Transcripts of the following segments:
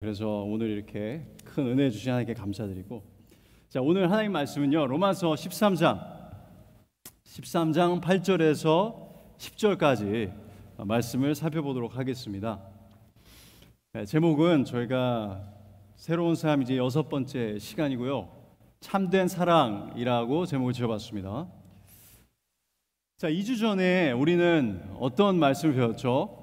그래서 오늘 이렇게 큰 은혜 주신 하나님께 감사드리고, 자, 오늘 하나님 말씀은요, 로마서 13장 8절에서 10절까지 말씀을 살펴보도록 하겠습니다. 제목은 저희가 새로운 삶 이제 6번째 시간이고요, 참된 사랑이라고 제목을 지어봤습니다. 자, 2주 전에 우리는 어떤 말씀을 배웠죠?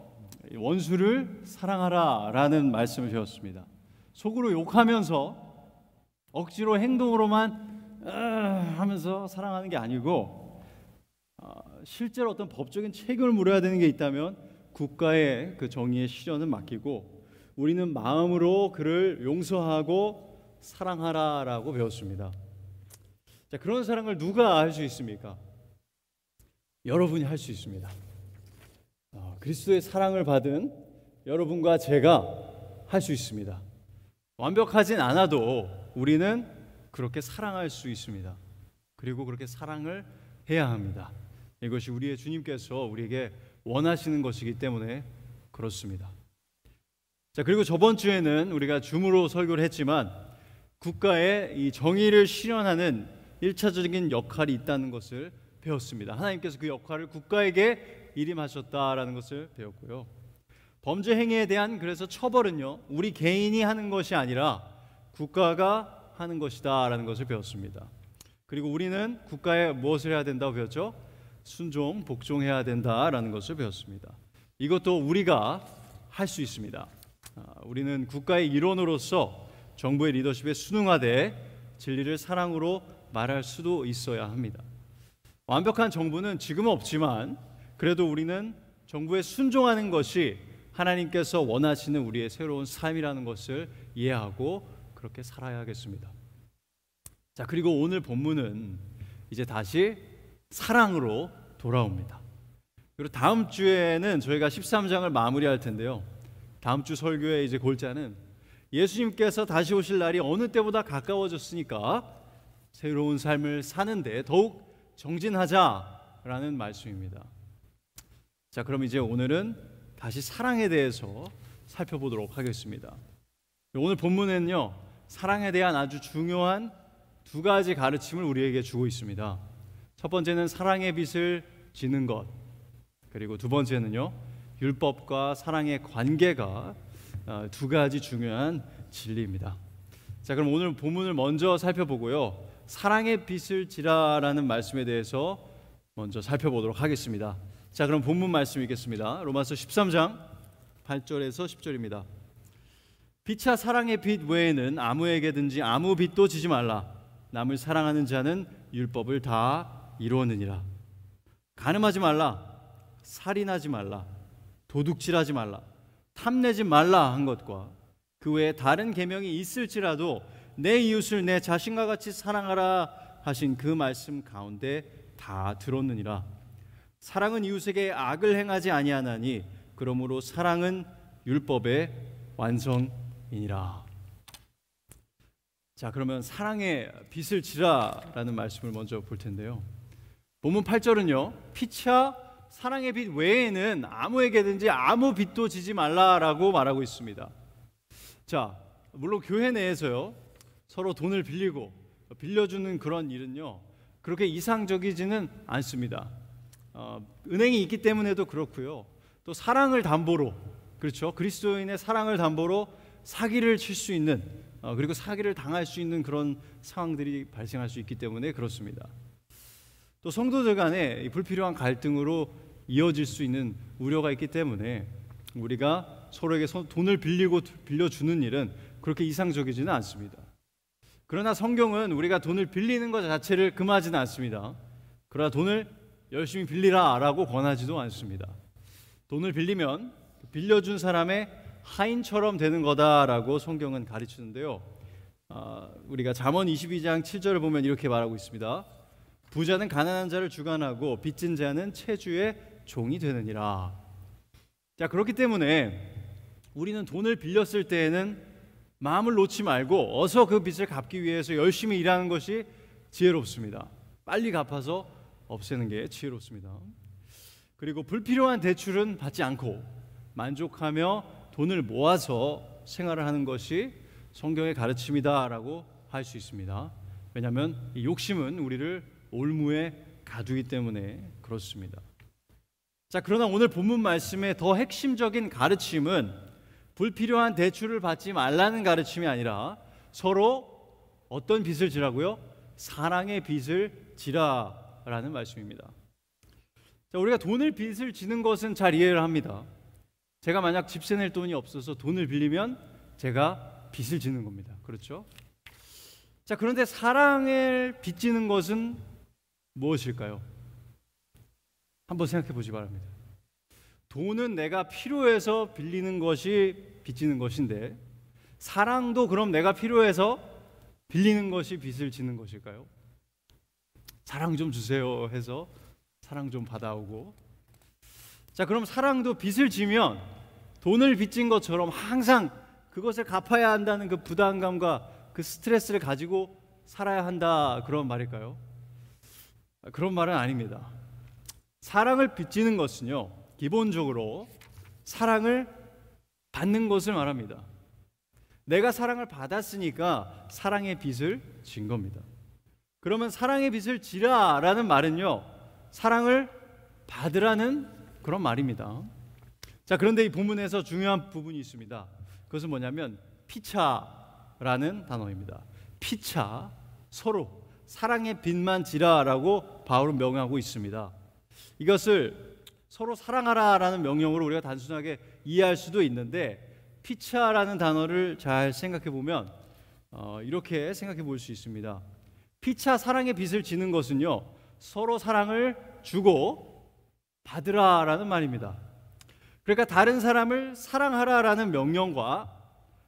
원수를 사랑하라 라는 말씀을 배웠습니다. 속으로 욕하면서 억지로 행동으로만 하면서 사랑하는 게 아니고, 실제로 어떤 법적인 책임을 물어야 되는 게 있다면 국가의 그 정의의 실현은 맡기고 우리는 마음으로 그를 용서하고 사랑하라 라고 배웠습니다. 자, 그런 사랑을 누가 할 수 있습니까? 여러분이 할 수 있습니다. 그리스도의 사랑을 받은 여러분과 제가 할 수 있습니다. 완벽하진 않아도 우리는 그렇게 사랑할 수 있습니다. 그리고 그렇게 사랑을 해야 합니다. 이것이 우리의 주님께서 우리에게 원하시는 것이기 때문에 그렇습니다. 자, 그리고 저번 주에는 우리가 줌으로 설교를 했지만 국가의 이 정의를 실현하는 1차적인 역할이 있다는 것을 배웠습니다. 하나님께서 그 역할을 국가에게 일임하셨다라는 것을 배웠고요. 범죄 행위에 대한 그래서 처벌은요, 우리 개인이 하는 것이 아니라 국가가 하는 것이다라는 것을 배웠습니다. 그리고 우리는 국가에 무엇을 해야 된다고 배웠죠? 순종, 복종해야 된다라는 것을 배웠습니다. 이것도 우리가 할 수 있습니다. 우리는 국가의 일원으로서 정부의 리더십에 순응하되 진리를 사랑으로 말할 수도 있어야 합니다. 완벽한 정부는 지금은 없지만 그래도 우리는 정부에 순종하는 것이 하나님께서 원하시는 우리의 새로운 삶이라는 것을 이해하고 그렇게 살아야겠습니다. 자, 그리고 오늘 본문은 이제 다시 사랑으로 돌아옵니다. 그리고 다음 주에는 저희가 13장을 마무리할 텐데요, 다음 주 설교의 이제 골자는 예수님께서 다시 오실 날이 어느 때보다 가까워졌으니까 새로운 삶을 사는데 더욱 정진하자라는 말씀입니다. 자, 그럼 이제 오늘은 다시 사랑에 대해서 살펴보도록 하겠습니다. 오늘 본문에는요, 사랑에 대한 아주 중요한 두 가지 가르침을 우리에게 주고 있습니다. 첫 번째는 사랑의 빛을 지는 것, 그리고 두 번째는요, 율법과 사랑의 관계가 두 가지 중요한 진리입니다. 자, 그럼 오늘 본문을 먼저 살펴보고요, 사랑의 빛을 지라라는 말씀에 대해서 먼저 살펴보도록 하겠습니다. 자, 그럼 본문 말씀 읽겠습니다. 로마서 13장 8절에서 10절입니다. 피차 사랑의 빛 외에는 아무에게든지 아무 빛도 지지 말라. 남을 사랑하는 자는 율법을 다 이루었느니라. 간음하지 말라, 살인하지 말라, 도둑질하지 말라, 탐내지 말라 한 것과 그 외에 다른 계명이 있을지라도 내 이웃을 내 자신과 같이 사랑하라 하신 그 말씀 가운데 다 들었느니라. 사랑은 이웃에게 악을 행하지 아니하나니 그러므로 사랑은 율법의 완성이니라. 자, 그러면 사랑의 빛을 지라라는 말씀을 먼저 볼 텐데요, 본문 8절은요, 피차 사랑의 빛 외에는 아무에게든지 아무 빛도 지지 말라라고 말하고 있습니다. 자, 물론 교회 내에서요, 서로 돈을 빌리고 빌려주는 그런 일은요, 그렇게 이상적이지는 않습니다. 은행이 있기 때문에도 그렇고요, 또 사랑을 담보로, 그렇죠, 그리스도인의 사랑을 담보로 사기를 칠 수 있는, 그리고 사기를 당할 수 있는 그런 상황들이 발생할 수 있기 때문에 그렇습니다. 또 성도들 간에 불필요한 갈등으로 이어질 수 있는 우려가 있기 때문에 우리가 서로에게 돈을 빌려주는 일은 그렇게 이상적이지는 않습니다. 그러나 성경은 우리가 돈을 빌리는 것 자체를 금하지는 않습니다. 그러나 돈을 열심히 빌리라 라고 권하지도 않습니다. 돈을 빌리면 빌려준 사람의 하인처럼 되는 거다라고 성경은 가르치는데요, 우리가 잠언 22장 7절을 보면 이렇게 말하고 있습니다. 부자는 가난한 자를 주관하고 빚진 자는 채주의 종이 되느니라. 자, 그렇기 때문에 우리는 돈을 빌렸을 때에는 마음을 놓지 말고 어서 그 빚을 갚기 위해서 열심히 일하는 것이 지혜롭습니다. 빨리 갚아서 없애는 게 지혜롭습니다. 그리고 불필요한 대출은 받지 않고 만족하며 돈을 모아서 생활을 하는 것이 성경의 가르침이다라고 할 수 있습니다. 왜냐하면 이 욕심은 우리를 올무에 가두기 때문에 그렇습니다. 자, 그러나 오늘 본문 말씀의 더 핵심적인 가르침은 불필요한 대출을 받지 말라는 가르침이 아니라 서로 어떤 빚을 지라고요? 사랑의 빚을 지라라는 말씀입니다. 자, 우리가 돈을 빚을 지는 것은 잘 이해를 합니다. 제가 만약 집세 낼 돈이 없어서 돈을 빌리면 제가 빚을 지는 겁니다. 그렇죠? 자, 그런데 사랑을 빚지는 것은 무엇일까요? 한번 생각해 보시 바랍니다. 돈은 내가 필요해서 빌리는 것이 빚지는 것인데 사랑도 그럼 내가 필요해서 빌리는 것이 빚을 지는 것일까요? 사랑 좀 주세요 해서 사랑 좀 받아오고, 자, 그럼 사랑도 빚을 지면 돈을 빚진 것처럼 항상 그것을 갚아야 한다는 그 부담감과 그 스트레스를 가지고 살아야 한다, 그런 말일까요? 그런 말은 아닙니다. 사랑을 빚지는 것은요, 기본적으로 사랑을 받는 것을 말합니다. 내가 사랑을 받았으니까 사랑의 빚을 진 겁니다. 그러면 사랑의 빚을 지라라는 말은요, 사랑을 받으라는 그런 말입니다. 자, 그런데 이 본문에서 중요한 부분이 있습니다. 그것은 뭐냐면 피차라는 단어입니다. 피차, 서로 사랑의 빚만 지라라고 바울은 명하고 있습니다. 이것을 서로 사랑하라라는 명령으로 우리가 단순하게 이해할 수도 있는데, 피차라는 단어를 잘 생각해 보면 이렇게 생각해 볼 수 있습니다. 피차, 사랑의 빚을 지는 것은요, 서로 사랑을 주고 받으라라는 말입니다. 그러니까 다른 사람을 사랑하라라는 명령과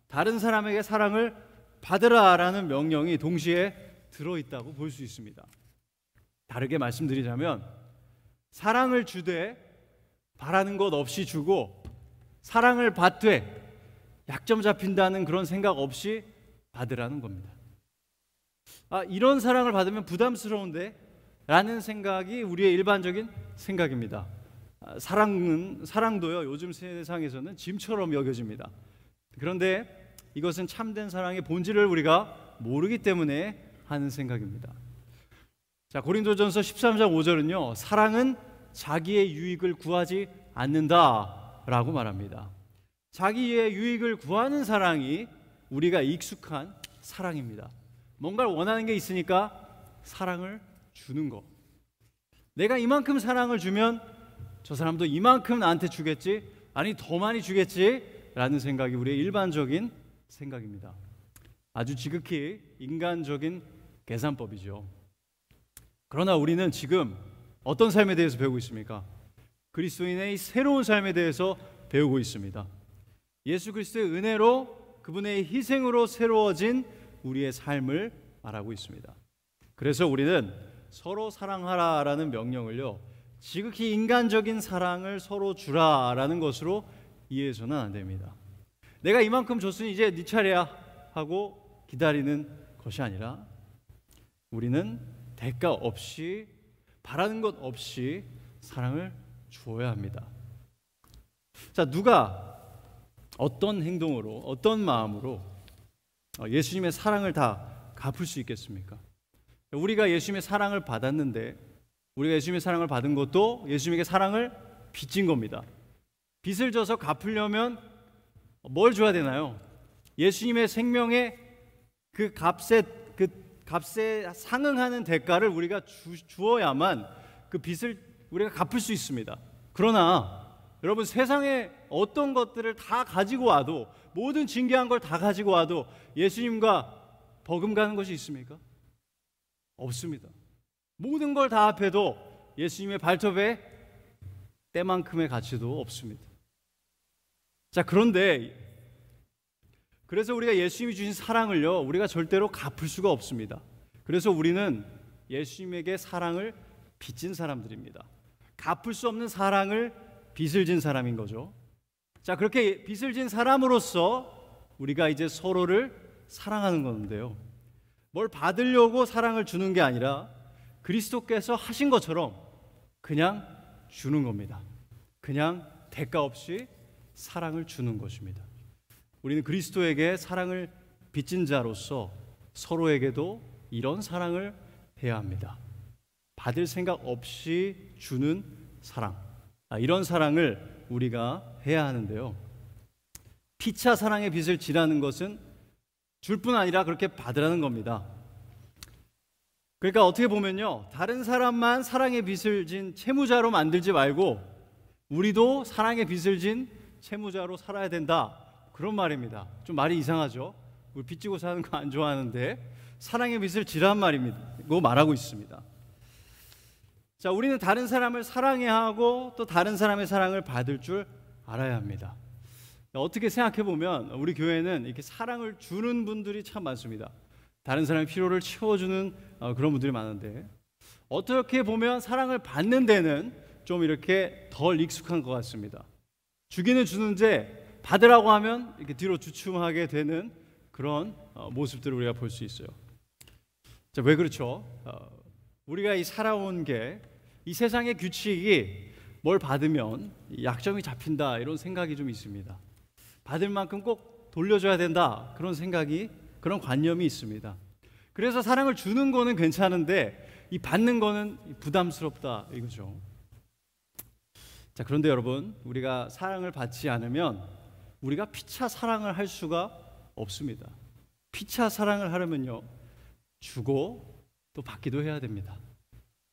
다른 사람에게 사랑을 받으라라는 명령이 동시에 들어있다고 볼 수 있습니다. 다르게 말씀드리자면 사랑을 주되 바라는 것 없이 주고, 사랑을 받되 약점 잡힌다는 그런 생각 없이 받으라는 겁니다. 이런 사랑을 받으면 부담스러운데 라는 생각이 우리의 일반적인 생각입니다. 사랑도요, 요즘 세상에서는 짐처럼 여겨집니다. 그런데 이것은 참된 사랑의 본질을 우리가 모르기 때문에 하는 생각입니다. 자, 고린도전서 13장 5절은요, 사랑은 자기의 유익을 구하지 않는다라고 말합니다. 자기의 유익을 구하는 사랑이 우리가 익숙한 사랑입니다. 뭔가를 원하는 게 있으니까 사랑을 주는 것. 내가 이만큼 사랑을 주면 저 사람도 이만큼 나한테 주겠지, 아니 더 많이 주겠지 라는 생각이 우리의 일반적인 생각입니다. 아주 지극히 인간적인 계산법이죠. 그러나 우리는 지금 어떤 삶에 대해서 배우고 있습니까? 그리스도인의 새로운 삶에 대해서 배우고 있습니다. 예수 그리스도의 은혜로, 그분의 희생으로 새로워진 우리의 삶을 말하고 있습니다. 그래서 우리는 서로 사랑하라라는 명령을요, 지극히 인간적인 사랑을 서로 주라라는 것으로 이해해서는 안 됩니다. 내가 이만큼 줬으니 이제 네 차례야 하고 기다리는 것이 아니라 우리는 대가 없이, 바라는 것 없이 사랑을 주어야 합니다. 자, 누가 어떤 행동으로, 어떤 마음으로 예수님의 사랑을 다 갚을 수 있겠습니까? 우리가 예수님의 사랑을 받았는데, 우리가 예수님의 사랑을 받은 것도 예수님에게 사랑을 빚진 겁니다. 빚을 져서 갚으려면 뭘 줘야 되나요? 예수님의 생명의 그 값에 상응하는 대가를 우리가 주어야만 그 빚을 우리가 갚을 수 있습니다. 그러나 여러분, 세상에 어떤 것들을 다 가지고 와도, 모든 진귀한 걸 다 가지고 와도 예수님과 버금가는 것이 있습니까? 없습니다. 모든 걸 다 합해도 예수님의 발톱에 때만큼의 가치도 없습니다. 자, 그래서 우리가 예수님이 주신 사랑을요, 우리가 절대로 갚을 수가 없습니다. 그래서 우리는 예수님에게 사랑을 빚진 사람들입니다. 갚을 수 없는 사랑을 빚을 진 사람인 거죠. 자, 그렇게 빚을 진 사람으로서 우리가 이제 서로를 사랑하는 건데요, 뭘 받으려고 사랑을 주는 게 아니라 그리스도께서 하신 것처럼 그냥 주는 겁니다. 그냥 대가 없이 사랑을 주는 것입니다. 우리는 그리스도에게 사랑을 빚진 자로서 서로에게도 이런 사랑을 해야 합니다. 받을 생각 없이 주는 사랑, 이런 사랑을 우리가 해야 하는데요. 피차 사랑의 빚을 지라는 것은 줄 뿐 아니라 그렇게 받으라는 겁니다. 그러니까 어떻게 보면요, 다른 사람만 사랑의 빚을 진 채무자로 만들지 말고 우리도 사랑의 빚을 진 채무자로 살아야 된다, 그런 말입니다. 좀 말이 이상하죠? 우리 빚 지고 사는 거 안 좋아하는데 사랑의 빚을 지란 말이고 말하고 있습니다. 자, 우리는 다른 사람을 사랑해야 하고 또 다른 사람의 사랑을 받을 줄 알아야 합니다. 어떻게 생각해 보면 우리 교회는 이렇게 사랑을 주는 분들이 참 많습니다. 다른 사람의 필요를 채워주는 그런 분들이 많은데, 어떻게 보면 사랑을 받는 데는 좀 이렇게 덜 익숙한 것 같습니다. 주기는 주는데 받으라고 하면 이렇게 뒤로 주춤하게 되는 그런 모습들을 우리가 볼 수 있어요. 자, 왜 그렇죠? 우리가 이 살아온 게, 이 세상의 규칙이 뭘 받으면 약점이 잡힌다, 이런 생각이 좀 있습니다. 받을 만큼 꼭 돌려줘야 된다, 그런 생각이, 그런 관념이 있습니다. 그래서 사랑을 주는 거는 괜찮은데 이 받는 거는 부담스럽다, 이거죠. 자, 그런데 여러분, 우리가 사랑을 받지 않으면 우리가 피차 사랑을 할 수가 없습니다. 피차 사랑을 하려면요, 주고 또 받기도 해야 됩니다.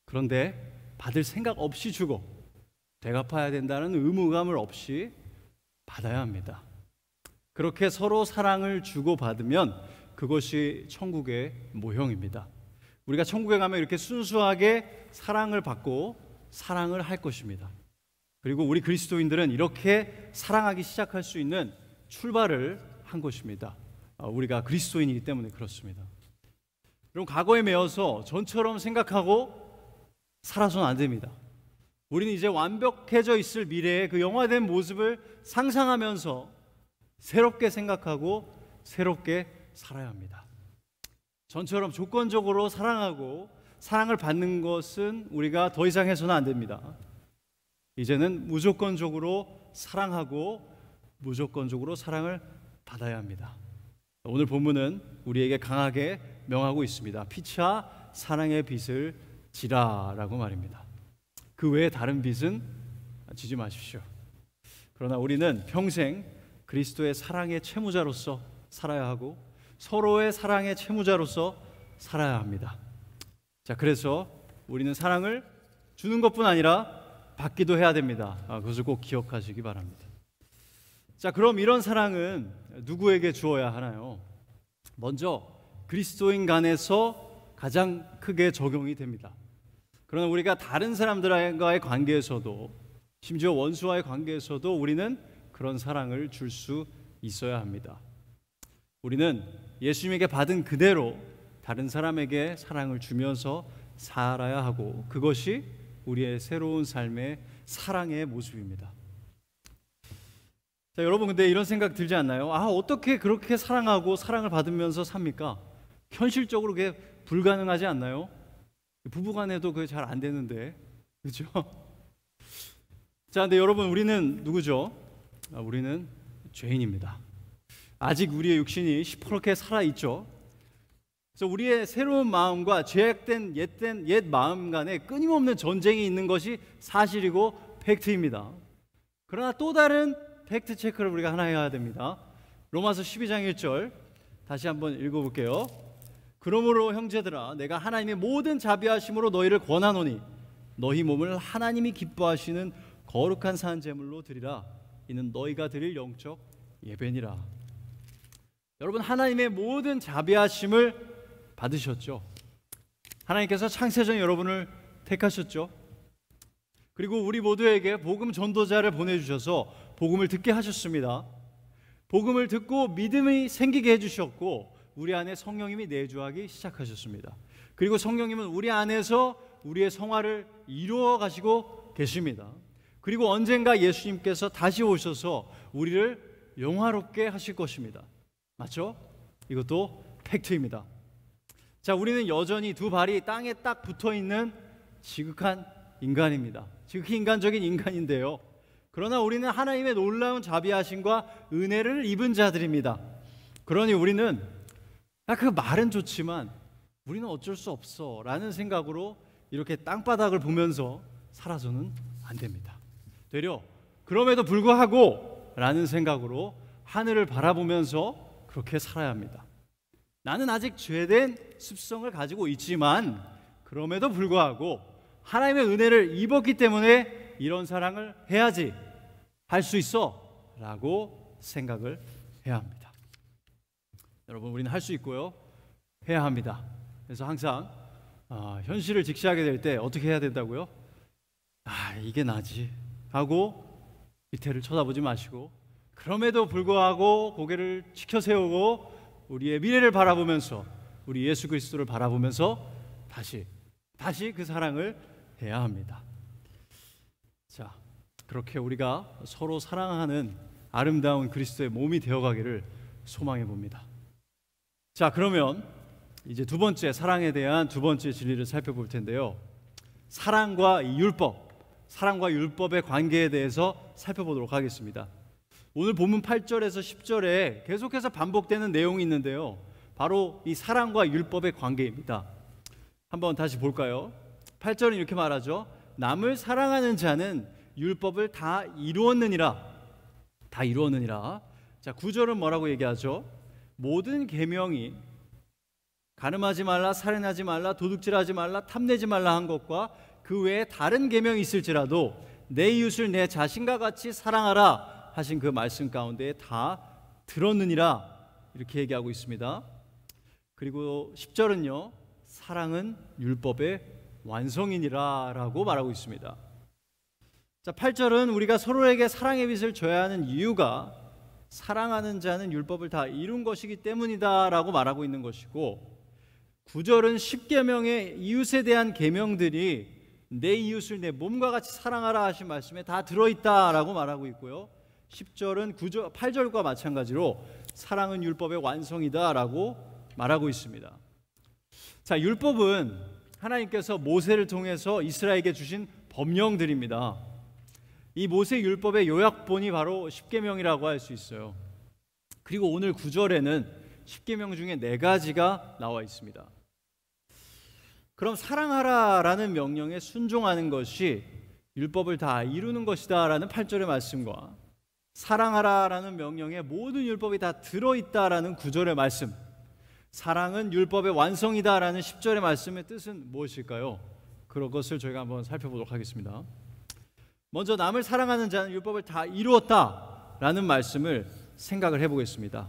그런데 받을 생각 없이 주고 되갚아야 된다는 의무감을 없이 받아야 합니다. 그렇게 서로 사랑을 주고받으면 그것이 천국의 모형입니다. 우리가 천국에 가면 이렇게 순수하게 사랑을 받고 사랑을 할 것입니다. 그리고 우리 그리스도인들은 이렇게 사랑하기 시작할 수 있는 출발을 한 것입니다. 우리가 그리스도인이기 때문에 그렇습니다. 여러분, 과거에 매여서 전처럼 생각하고 살아서는 안 됩니다. 우리는 이제 완벽해져 있을 미래의 그 영화된 모습을 상상하면서 새롭게 생각하고 새롭게 살아야 합니다. 전처럼 조건적으로 사랑하고 사랑을 받는 것은 우리가 더 이상 해서는 안 됩니다. 이제는 무조건적으로 사랑하고 무조건적으로 사랑을 받아야 합니다. 오늘 본문은 우리에게 강하게 명하고 있습니다. 피차 사랑의 빚을 지라라고 말입니다. 그 외에 다른 빚은 지지 마십시오. 그러나 우리는 평생 그리스도의 사랑의 채무자로서 살아야 하고 서로의 사랑의 채무자로서 살아야 합니다. 자, 그래서 우리는 사랑을 주는 것뿐 아니라 받기도 해야 됩니다. 그것을 꼭 기억하시기 바랍니다. 자, 그럼 이런 사랑은 누구에게 주어야 하나요? 먼저 그리스도인 간에서 가장 크게 적용이 됩니다. 그러나 우리가 다른 사람들과의 관계에서도, 심지어 원수와의 관계에서도 우리는 그런 사랑을 줄 수 있어야 합니다. 우리는 예수님에게 받은 그대로 다른 사람에게 사랑을 주면서 살아야 하고, 그것이 우리의 새로운 삶의 사랑의 모습입니다. 자, 여러분, 근데 이런 생각 들지 않나요? 어떻게 그렇게 사랑하고 사랑을 받으면서 삽니까? 현실적으로 그게 불가능하지 않나요? 부부간에도 그게 잘 안 되는데, 그렇죠? 자, 근데 여러분, 우리는 누구죠? 우리는 죄인입니다. 아직 우리의 육신이 시퍼렇게 살아있죠. 그래서 우리의 새로운 마음과 죄악된 옛 마음 간에 끊임없는 전쟁이 있는 것이 사실이고 팩트입니다. 그러나 또 다른 팩트 체크를 우리가 하나 해야 됩니다. 로마서 12장 1절 다시 한번 읽어볼게요. 그러므로 형제들아, 내가 하나님의 모든 자비하심으로 너희를 권하노니 너희 몸을 하나님이 기뻐하시는 거룩한 산 제물로 드리라. 이는 너희가 드릴 영적 예배니라. 여러분, 하나님의 모든 자비하심을 받으셨죠. 하나님께서 창세전 여러분을 택하셨죠. 그리고 우리 모두에게 복음 전도자를 보내주셔서 복음을 듣게 하셨습니다. 복음을 듣고 믿음이 생기게 해주셨고, 우리 안에 성령님이 내주하기 시작하셨습니다. 그리고 성령님은 우리 안에서 우리의 성화를 이루어 가시고 계십니다. 그리고 언젠가 예수님께서 다시 오셔서 우리를 영화롭게 하실 것입니다. 맞죠? 이것도 팩트입니다. 자, 우리는 여전히 두 발이 땅에 딱 붙어있는 지극한 인간입니다. 지극히 인간적인 인간인데요, 그러나 우리는 하나님의 놀라운 자비하심과 은혜를 입은 자들입니다. 그러니 우리는 그 말은 좋지만 우리는 어쩔 수 없어 라는 생각으로 이렇게 땅바닥을 보면서 살아서는 안 됩니다. 되려 그럼에도 불구하고 라는 생각으로 하늘을 바라보면서 그렇게 살아야 합니다. 나는 아직 죄된 습성을 가지고 있지만 그럼에도 불구하고 하나님의 은혜를 입었기 때문에 이런 사랑을 해야지, 할 수 있어 라고 생각을 해야 합니다. 여러분, 우리는 할 수 있고요, 해야 합니다. 그래서 항상 현실을 직시하게 될 때 어떻게 해야 된다고요? 이게 나지 하고 밑에를 쳐다보지 마시고, 그럼에도 불구하고 고개를 치켜 세우고 우리의 미래를 바라보면서, 우리 예수 그리스도를 바라보면서 다시 그 사랑을 해야 합니다. 자, 그렇게 우리가 서로 사랑하는 아름다운 그리스도의 몸이 되어가기를 소망해 봅니다. 자, 그러면 이제 두 번째, 사랑에 대한 두 번째 진리를 살펴볼 텐데요, 사랑과 율법의 관계에 대해서 살펴보도록 하겠습니다. 오늘 본문 8절에서 10절에 계속해서 반복되는 내용이 있는데요, 바로 이 사랑과 율법의 관계입니다. 한번 다시 볼까요? 8절은 이렇게 말하죠. 남을 사랑하는 자는 율법을 다 이루었느니라. 자, 9절은 뭐라고 얘기하죠? 모든 계명이 가늠하지 말라, 살인하지 말라, 도둑질하지 말라, 탐내지 말라 한 것과 그 외에 다른 계명이 있을지라도 내 이웃을 내 자신과 같이 사랑하라 하신 그 말씀 가운데 다 들었느니라, 이렇게 얘기하고 있습니다. 그리고 10절은요, 사랑은 율법의 완성이니라 라고 말하고 있습니다. 자, 8절은 우리가 서로에게 사랑의 빚을 져야 하는 이유가 사랑하는 자는 율법을 다 이룬 것이기 때문이다 라고 말하고 있는 것이고, 9절은 10계명의 이웃에 대한 계명들이 내 이웃을 내 몸과 같이 사랑하라 하신 말씀에 다 들어있다 라고 말하고 있고요, 10절은 8절과 마찬가지로 사랑은 율법의 완성이다 라고 말하고 있습니다. 자, 율법은 하나님께서 모세를 통해서 이스라엘에게 주신 법령들입니다. 이 모세 율법의 요약본이 바로 10계명이라고 할 수 있어요. 그리고 오늘 9절에는 10계명 중에 4가지가 나와 있습니다. 그럼 사랑하라라는 명령에 순종하는 것이 율법을 다 이루는 것이다 라는 8절의 말씀과 사랑하라라는 명령에 모든 율법이 다 들어있다라는 9절의 말씀, 사랑은 율법의 완성이다 라는 10절의 말씀의 뜻은 무엇일까요? 그런 것을 저희가 한번 살펴보도록 하겠습니다. 먼저 남을 사랑하는 자는 율법을 다 이루었다 라는 말씀을 생각을 해보겠습니다.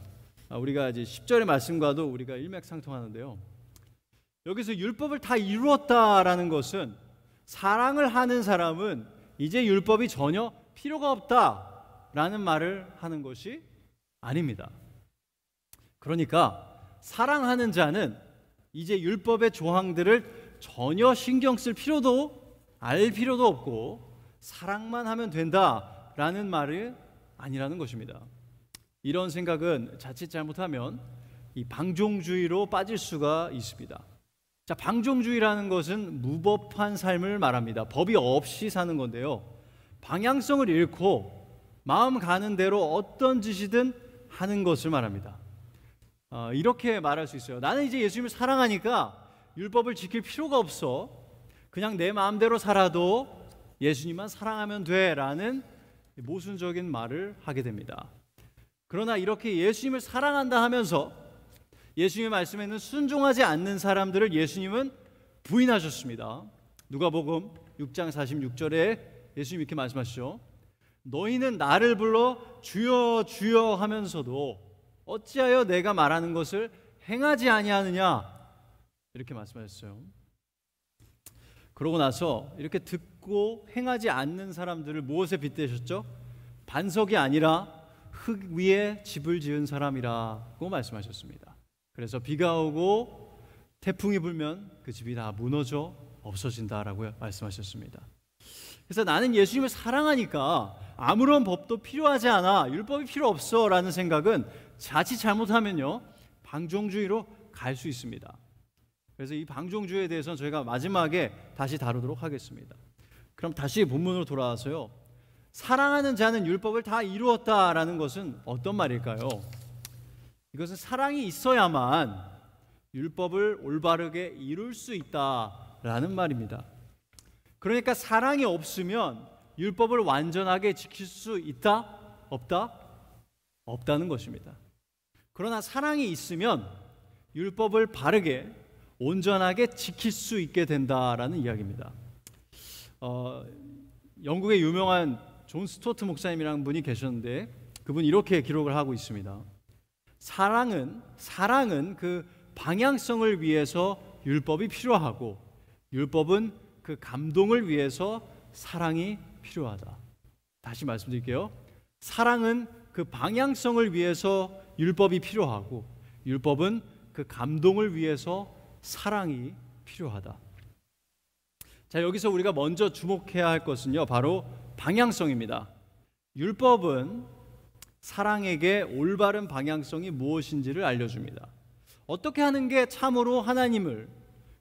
우리가 이제 10절의 말씀과도 우리가 일맥상통하는데요, 여기서 율법을 다 이루었다라는 것은 사랑을 하는 사람은 이제 율법이 전혀 필요가 없다라는 말을 하는 것이 아닙니다. 그러니까 사랑하는 자는 이제 율법의 조항들을 전혀 신경 쓸 필요도, 알 필요도 없고 사랑만 하면 된다라는 말이 아니라는 것입니다. 이런 생각은 자칫 잘못하면 이 방종주의로 빠질 수가 있습니다. 자, 방종주의라는 것은 무법한 삶을 말합니다. 법이 없이 사는 건데요, 방향성을 잃고 마음 가는 대로 어떤 짓이든 하는 것을 말합니다. 이렇게 말할 수 있어요. 나는 이제 예수님을 사랑하니까 율법을 지킬 필요가 없어, 그냥 내 마음대로 살아도 예수님만 사랑하면 돼 라는 모순적인 말을 하게 됩니다. 그러나 이렇게 예수님을 사랑한다 하면서 예수님의 말씀에는 순종하지 않는 사람들을 예수님은 부인하셨습니다. 누가복음 6장 46절에 예수님이 이렇게 말씀하시죠. 너희는 나를 불러 주여 주여 하면서도 어찌하여 내가 말하는 것을 행하지 아니하느냐, 이렇게 말씀하셨어요. 그러고 나서 이렇게 듣고 행하지 않는 사람들을 무엇에 빗대셨죠? 반석이 아니라 흙 위에 집을 지은 사람이라고 말씀하셨습니다. 그래서 비가 오고 태풍이 불면 그 집이 다 무너져 없어진다라고 말씀하셨습니다. 그래서 나는 예수님을 사랑하니까 아무런 법도 필요하지 않아, 율법이 필요 없어 라는 생각은 자칫 잘못하면요, 방종주의로 갈 수 있습니다. 그래서 이 방종주의에 대해서는 저희가 마지막에 다시 다루도록 하겠습니다. 그럼 다시 본문으로 돌아와서요, 사랑하는 자는 율법을 다 이루었다라는 것은 어떤 말일까요? 이것은 사랑이 있어야만 율법을 올바르게 이룰 수 있다라는 말입니다. 그러니까 사랑이 없으면 율법을 완전하게 지킬 수 있다? 없다? 없다는 것입니다. 그러나 사랑이 있으면 율법을 바르게 온전하게 지킬 수 있게 된다라는 이야기입니다. 영국의 유명한 존 스토트 목사님이라는 분이 계셨는데 그분이 이렇게 기록을 하고 있습니다. 사랑은 그 방향성을 위해서 율법이 필요하고 율법은 그 감동을 위해서 사랑이 필요하다. 다시 말씀드릴게요. 사랑은 그 방향성을 위해서 율법이 필요하고 율법은 그 감동을 위해서 사랑이 필요하다. 자, 여기서 우리가 먼저 주목해야 할 것은요, 바로 방향성입니다. 율법은 사랑에게 올바른 방향성이 무엇인지를 알려줍니다. 어떻게 하는 게 참으로 하나님을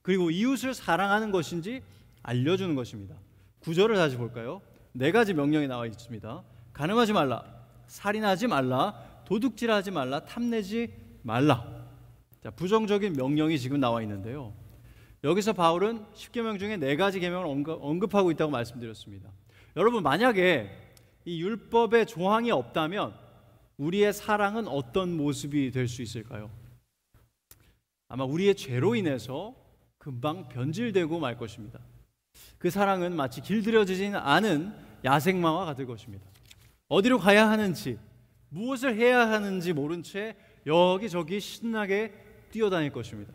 그리고 이웃을 사랑하는 것인지 알려주는 것입니다. 9절을 다시 볼까요? 4가지 명령이 나와 있습니다. 간음하지 말라, 살인하지 말라, 도둑질하지 말라, 탐내지 말라. 자, 부정적인 명령이 지금 나와 있는데요. 여기서 바울은 10계명 중에 4가지 계명을 언급하고 있다고 말씀드렸습니다. 여러분, 만약에 이 율법의 조항이 없다면 우리의 사랑은 어떤 모습이 될 수 있을까요? 아마 우리의 죄로 인해서 금방 변질되고 말 것입니다. 그 사랑은 마치 길들여지진 않은 야생마와 같을 것입니다. 어디로 가야 하는지, 무엇을 해야 하는지 모른 채 여기저기 신나게 뛰어다닐 것입니다.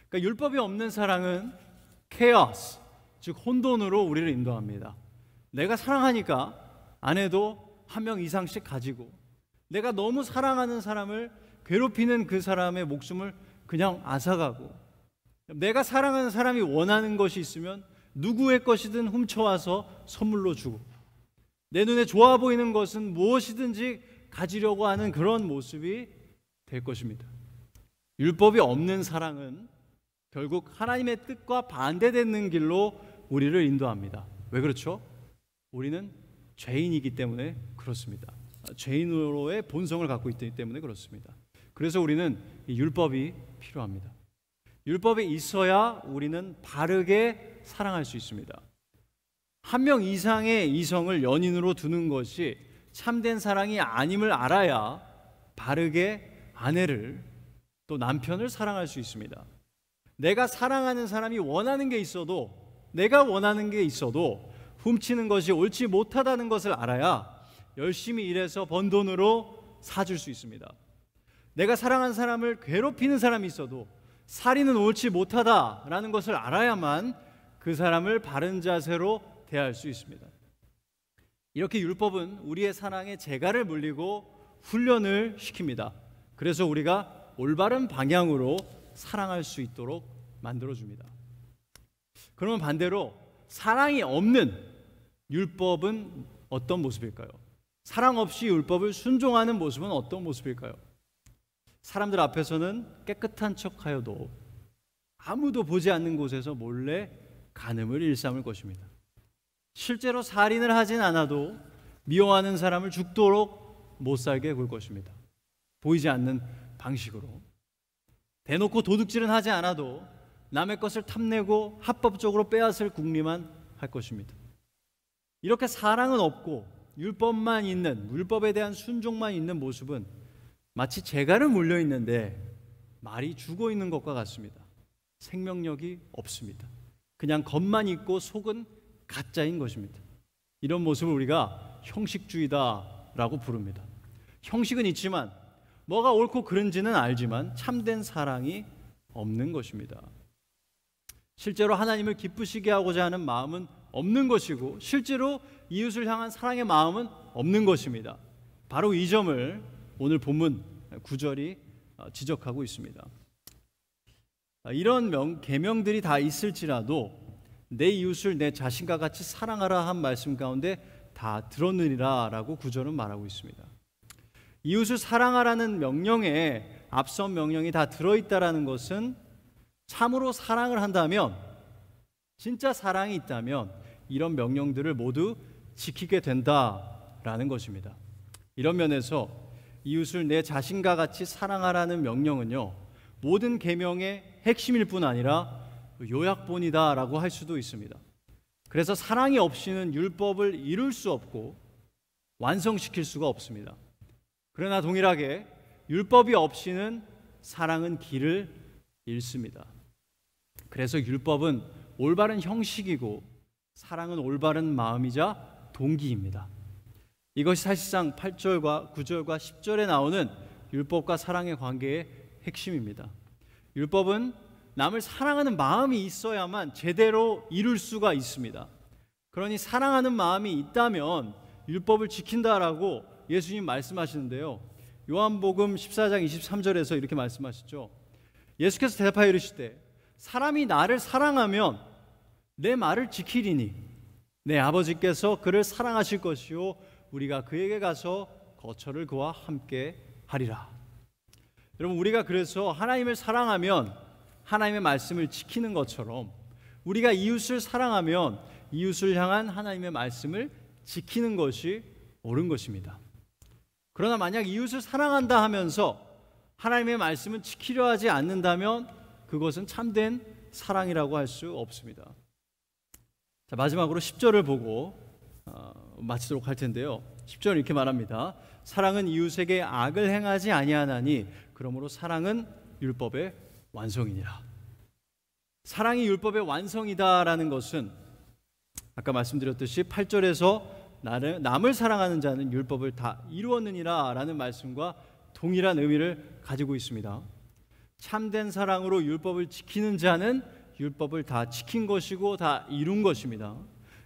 그러니까 율법이 없는 사랑은 케오스, 즉 혼돈으로 우리를 인도합니다. 내가 사랑하니까 아내도 한 명 이상씩 가지고 내가 너무 사랑하는 사람을 괴롭히는 그 사람의 목숨을 그냥 앗아가고 내가 사랑하는 사람이 원하는 것이 있으면 누구의 것이든 훔쳐와서 선물로 주고 내 눈에 좋아 보이는 것은 무엇이든지 가지려고 하는 그런 모습이 될 것입니다. 율법이 없는 사랑은 결국 하나님의 뜻과 반대되는 길로 우리를 인도합니다. 왜 그렇죠? 우리는 죄인이기 때문에 그렇습니다. 죄인으로의 본성을 갖고 있기 때문에 그렇습니다. 그래서 우리는 이 율법이 필요합니다. 율법이 있어야 우리는 바르게 사랑할 수 있습니다. 한 명 이상의 이성을 연인으로 두는 것이 참된 사랑이 아님을 알아야 바르게 아내를 또 남편을 사랑할 수 있습니다. 내가 사랑하는 사람이 원하는 게 있어도 내가 원하는 게 있어도 훔치는 것이 옳지 못하다는 것을 알아야 열심히 일해서 번 돈으로 사줄 수 있습니다. 내가 사랑하는 사람을 괴롭히는 사람이 있어도 살인은 옳지 못하다라는 것을 알아야만 그 사람을 바른 자세로 대할 수 있습니다. 이렇게 율법은 우리의 사랑에 재갈을 물리고 훈련을 시킵니다. 그래서 우리가 올바른 방향으로 사랑할 수 있도록 만들어줍니다. 그러면 반대로 사랑이 없는 율법은 어떤 모습일까요? 사랑 없이 율법을 순종하는 모습은 어떤 모습일까요? 사람들 앞에서는 깨끗한 척하여도 아무도 보지 않는 곳에서 몰래 간음을 일삼을 것입니다. 실제로 살인을 하진 않아도 미워하는 사람을 죽도록 못 살게 굴 것입니다. 보이지 않는 방식으로. 대놓고 도둑질은 하지 않아도 남의 것을 탐내고 합법적으로 빼앗을 궁리만 할 것입니다. 이렇게 사랑은 없고 율법만 있는, 율법에 대한 순종만 있는 모습은 마치 재갈을 물려 있는데 말이 죽어 있는 것과 같습니다. 생명력이 없습니다. 그냥 겉만 있고 속은 가짜인 것입니다. 이런 모습을 우리가 형식주의다라고 부릅니다. 형식은 있지만 뭐가 옳고 그른지는 알지만 참된 사랑이 없는 것입니다. 실제로 하나님을 기쁘시게 하고자 하는 마음은 없는 것이고 실제로 이웃을 향한 사랑의 마음은 없는 것입니다. 바로 이 점을 오늘 본문 9절이 지적하고 있습니다. 이런 계명들이 다 있을지라도 내 이웃을 내 자신과 같이 사랑하라 한 말씀 가운데 다 들었느니라 라고 9절은 말하고 있습니다. 이웃을 사랑하라는 명령에 앞선 명령이 다 들어있다라는 것은 참으로 사랑을 한다면, 진짜 사랑이 있다면 이런 명령들을 모두 지키게 된다라는 것입니다. 이런 면에서 이웃을 내 자신과 같이 사랑하라는 명령은요, 모든 계명의 핵심일 뿐 아니라 요약본이다라고 할 수도 있습니다. 그래서 사랑이 없이는 율법을 이룰 수 없고 완성시킬 수가 없습니다. 그러나 동일하게 율법이 없이는 사랑은 길을 잃습니다. 그래서 율법은 올바른 형식이고 사랑은 올바른 마음이자 동기입니다. 이것이 사실상 8절과 9절과 10절에 나오는 율법과 사랑의 관계의 핵심입니다. 율법은 남을 사랑하는 마음이 있어야만 제대로 이룰 수가 있습니다. 그러니 사랑하는 마음이 있다면 율법을 지킨다라고 예수님 말씀하시는데요, 요한복음 14장 23절에서 이렇게 말씀하시죠. 예수께서 대답하여 이르시되 사람이 나를 사랑하면 내 말을 지키리니 내 아버지께서 그를 사랑하실 것이요 우리가 그에게 가서 거처를 그와 함께 하리라. 여러분, 우리가 그래서 하나님을 사랑하면 하나님의 말씀을 지키는 것처럼 우리가 이웃을 사랑하면 이웃을 향한 하나님의 말씀을 지키는 것이 옳은 것입니다. 그러나 만약 이웃을 사랑한다 하면서 하나님의 말씀은 지키려 하지 않는다면 그것은 참된 사랑이라고 할 수 없습니다. 자, 마지막으로 10절을 보고 마치도록 할 텐데요. 10절은 이렇게 말합니다. 사랑은 이웃에게 악을 행하지 아니하나니 그러므로 사랑은 율법의 완성이니라. 사랑이 율법의 완성이다라는 것은 아까 말씀드렸듯이 8절에서 남을 사랑하는 자는 율법을 다 이루었느니라 라는 말씀과 동일한 의미를 가지고 있습니다. 참된 사랑으로 율법을 지키는 자는 율법을 다 지킨 것이고 다 이룬 것입니다.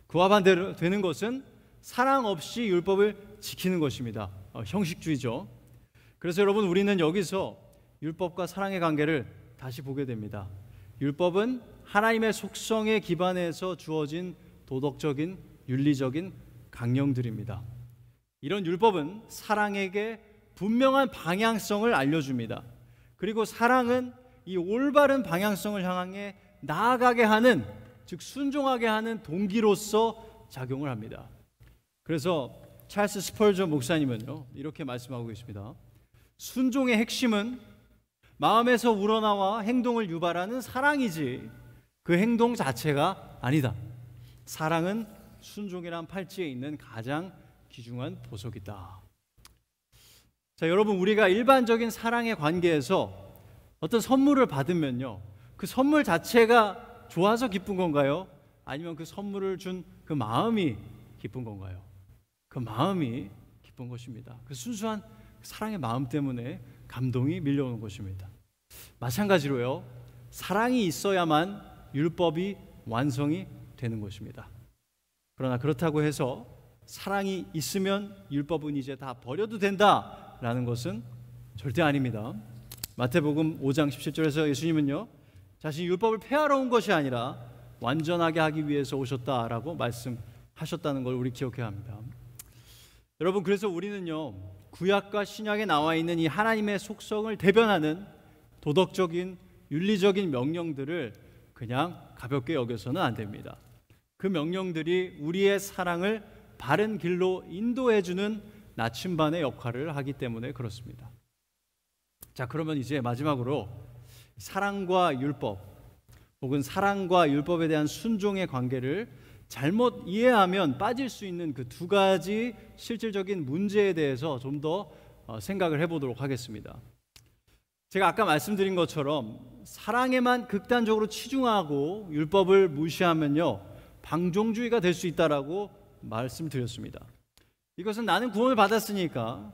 그와 반대로 되는 것은 사랑 없이 율법을 지키는 것입니다. 형식주의죠. 그래서 여러분, 우리는 여기서 율법과 사랑의 관계를 다시 보게 됩니다. 율법은 하나님의 속성에 기반해서 주어진 도덕적인, 윤리적인 강령들입니다. 이런 율법은 사랑에게 분명한 방향성을 알려줍니다. 그리고 사랑은 이 올바른 방향성을 향해 나아가게 하는, 즉 순종하게 하는 동기로서 작용을 합니다. 그래서 찰스 스펄저 목사님은요, 이렇게 말씀하고 계십니다. 순종의 핵심은 마음에서 우러나와 행동을 유발하는 사랑이지 그 행동 자체가 아니다. 사랑은 순종이란 팔찌에 있는 가장 귀중한 보석이다. 자, 여러분, 우리가 일반적인 사랑의 관계에서 어떤 선물을 받으면요, 그 선물 자체가 좋아서 기쁜 건가요? 아니면 그 선물을 준 그 마음이 기쁜 건가요? 그 마음이 기쁜 것입니다. 그 순수한 사랑의 마음 때문에 감동이 밀려오는 것입니다. 마찬가지로요, 사랑이 있어야만 율법이 완성이 되는 것입니다. 그러나 그렇다고 해서 사랑이 있으면 율법은 이제 다 버려도 된다라는 것은 절대 아닙니다. 마태복음 5장 17절에서 예수님은요, 자신이 율법을 폐하러 온 것이 아니라 완전하게 하기 위해서 오셨다라고 말씀하셨다는 걸 우리 기억해야 합니다. 여러분, 그래서 우리는요, 구약과 신약에 나와 있는 이 하나님의 속성을 대변하는 도덕적인, 윤리적인 명령들을 그냥 가볍게 여겨서는 안 됩니다. 그 명령들이 우리의 사랑을 바른 길로 인도해주는 나침반의 역할을 하기 때문에 그렇습니다. 자, 그러면 이제 마지막으로 사랑과 율법, 혹은 사랑과 율법에 대한 순종의 관계를 잘못 이해하면 빠질 수 있는 그 두 가지 실질적인 문제에 대해서 좀 더 생각을 해보도록 하겠습니다. 제가 아까 말씀드린 것처럼 사랑에만 극단적으로 치중하고 율법을 무시하면요, 방종주의가 될 수 있다라고 말씀드렸습니다. 이것은 나는 구원을 받았으니까,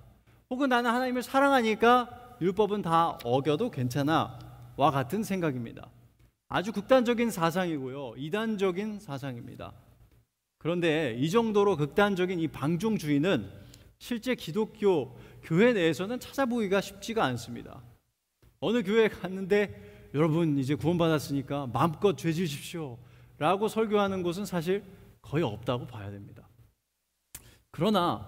혹은 나는 하나님을 사랑하니까 율법은 다 어겨도 괜찮아 와 같은 생각입니다. 아주 극단적인 사상이고요, 이단적인 사상입니다. 그런데 이 정도로 극단적인 이 방종주의는 실제 기독교 교회 내에서는 찾아보기가 쉽지가 않습니다. 어느 교회에 갔는데 여러분 이제 구원받았으니까 마음껏 죄 지으십시오 라고 설교하는 곳은 사실 거의 없다고 봐야 됩니다. 그러나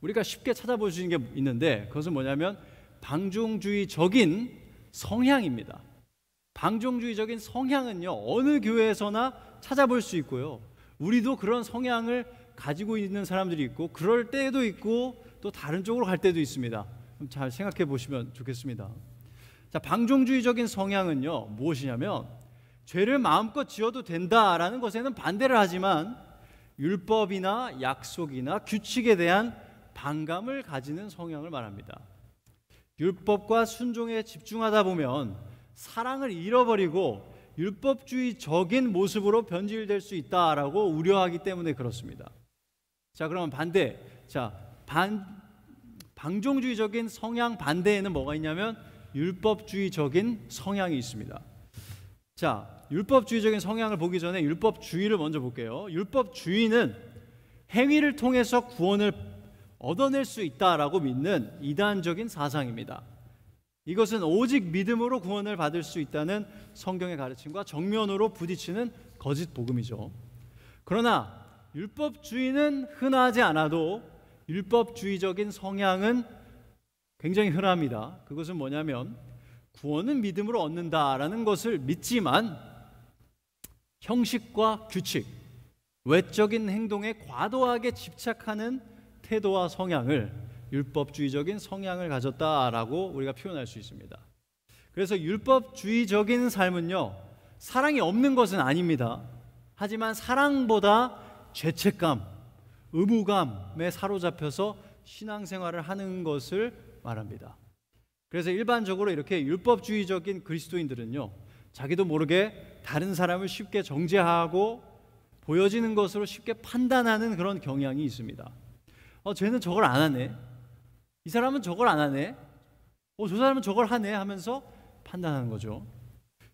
우리가 쉽게 찾아볼 수 있는 게 있는데, 그것은 뭐냐면 방종주의적인 성향입니다. 방종주의적인 성향은요, 어느 교회에서나 찾아볼 수 있고요, 우리도 그런 성향을 가지고 있는 사람들이 있고 그럴 때도 있고 또 다른 쪽으로 갈 때도 있습니다. 잘 생각해 보시면 좋겠습니다. 자, 방종주의적인 성향은요 무엇이냐면 죄를 마음껏 지어도 된다라는 것에는 반대를 하지만 율법이나 약속이나 규칙에 대한 반감을 가지는 성향을 말합니다. 율법과 순종에 집중하다 보면 사랑을 잃어버리고 율법주의적인 모습으로 변질될 수 있다라고 우려하기 때문에 그렇습니다. 자, 그러면 반대. 자, 방종주의적인 성향 반대에는 뭐가 있냐면 율법주의적인 성향이 있습니다. 자, 율법주의적인 성향을 보기 전에 율법주의를 먼저 볼게요. 율법주의는 행위를 통해서 구원을 얻어낼 수 있다라고 믿는 이단적인 사상입니다. 이것은 오직 믿음으로 구원을 받을 수 있다는 성경의 가르침과 정면으로 부딪히는 거짓 복음이죠. 그러나 율법주의는 흔하지 않아도 율법주의적인 성향은 굉장히 흔합니다. 그것은 뭐냐면 구원은 믿음으로 얻는다라는 것을 믿지만 형식과 규칙, 외적인 행동에 과도하게 집착하는 태도와 성향을 율법주의적인 성향을 가졌다라고 우리가 표현할 수 있습니다. 그래서 율법주의적인 삶은요 사랑이 없는 것은 아닙니다. 하지만 사랑보다 죄책감, 의무감에 사로잡혀서 신앙생활을 하는 것을 말합니다. 그래서 일반적으로 이렇게 율법주의적인 그리스도인들은요 자기도 모르게 다른 사람을 쉽게 정죄하고 보여지는 것으로 쉽게 판단하는 그런 경향이 있습니다. 쟤는 저걸 안 하네, 이 사람은 저걸 안 하네, 저 사람은 저걸 하네 하면서 판단하는 거죠.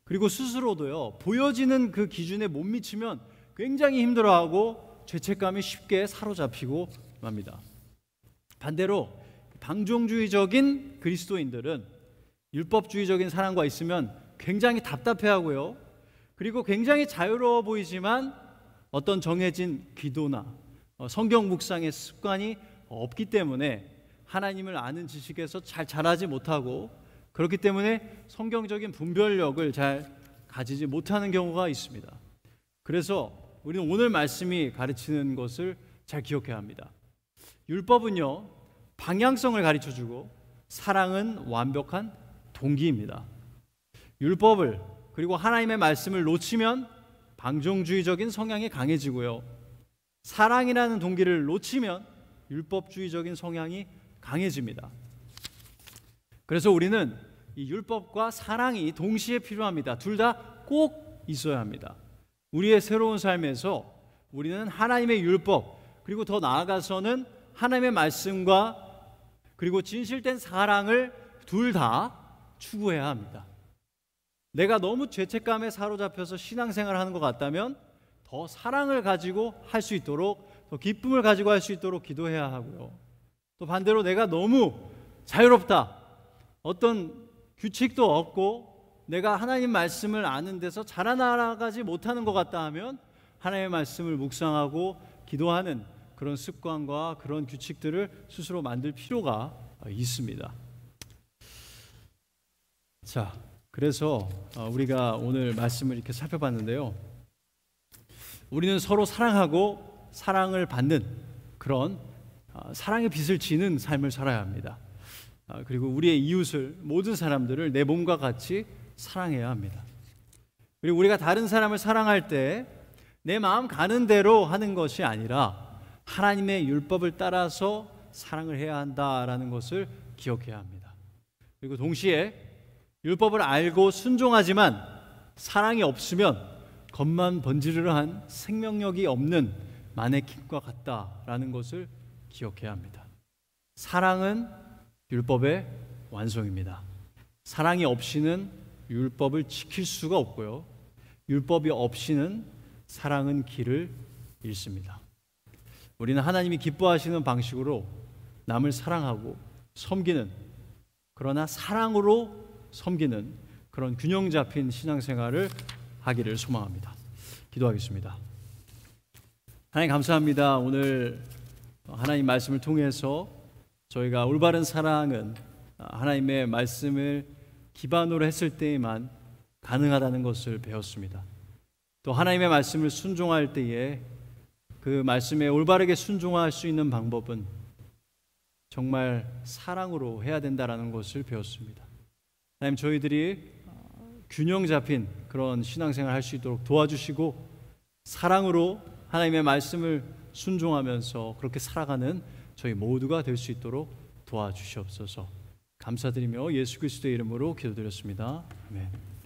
그리고 스스로도요 보여지는 그 기준에 못 미치면 굉장히 힘들어하고 죄책감이 쉽게 사로잡히고 맙니다. 반대로 방종주의적인 그리스도인들은 율법주의적인 사랑과 있으면 굉장히 답답해하고요. 그리고 굉장히 자유로워 보이지만 어떤 정해진 기도나 성경 묵상의 습관이 없기 때문에 하나님을 아는 지식에서 잘 자라지 못하고 그렇기 때문에 성경적인 분별력을 잘 가지지 못하는 경우가 있습니다. 그래서 우리는 오늘 말씀이 가르치는 것을 잘 기억해야 합니다. 율법은요 방향성을 가르쳐주고 사랑은 완벽한 동기입니다. 율법을 그리고 하나님의 말씀을 놓치면 방종주의적인 성향이 강해지고요, 사랑이라는 동기를 놓치면 율법주의적인 성향이 강해집니다. 그래서 우리는 이 율법과 사랑이 동시에 필요합니다. 둘 다 꼭 있어야 합니다. 우리의 새로운 삶에서 우리는 하나님의 율법 그리고 더 나아가서는 하나님의 말씀과 그리고 진실된 사랑을 둘 다 추구해야 합니다. 내가 너무 죄책감에 사로잡혀서 신앙생활을 하는 것 같다면 더 사랑을 가지고 할 수 있도록, 더 기쁨을 가지고 할 수 있도록 기도해야 하고요. 또 반대로 내가 너무 자유롭다, 어떤 규칙도 없고 내가 하나님 말씀을 아는 데서 자라나가지 못하는 것 같다 하면 하나님의 말씀을 묵상하고 기도하는 그런 습관과 그런 규칙들을 스스로 만들 필요가 있습니다. 자, 그래서 우리가 오늘 말씀을 이렇게 살펴봤는데요, 우리는 서로 사랑하고 사랑을 받는 그런 사랑의 빚을 지는 삶을 살아야 합니다. 그리고 우리의 이웃을, 모든 사람들을 내 몸과 같이 사랑해야 합니다. 그리고 우리가 다른 사람을 사랑할 때 내 마음 가는 대로 하는 것이 아니라 하나님의 율법을 따라서 사랑을 해야 한다라는 것을 기억해야 합니다. 그리고 동시에 율법을 알고 순종하지만 사랑이 없으면 겉만 번지르르한 생명력이 없는 마네킹과 같다라는 것을 기억해야 합니다. 사랑은 율법의 완성입니다. 사랑이 없이는 율법을 지킬 수가 없고요, 율법이 없이는 사랑은 길을 잃습니다. 우리는 하나님이 기뻐하시는 방식으로 남을 사랑하고 섬기는, 그러나 사랑으로 섬기는 그런 균형 잡힌 신앙생활을 하기를 소망합니다. 기도하겠습니다. 하나님 감사합니다. 오늘 하나님 말씀을 통해서 저희가 올바른 사랑은 하나님의 말씀을 기반으로 했을 때에만 가능하다는 것을 배웠습니다. 또 하나님의 말씀을 순종할 때에 그 그 말씀에 올바르게 순종할 수 있는 방법은 정말 사랑으로 해야 된다라는 것을 배웠습니다. 하나님, 저희들이 균형 잡힌 그런 신앙생활 할 수 있도록 도와주시고 사랑으로 하나님의 말씀을 순종하면서 그렇게 살아가는 저희 모두가 될 수 있도록 도와주시옵소서. 감사드리며 예수 그리스도의 이름으로 기도드렸습니다. 아멘.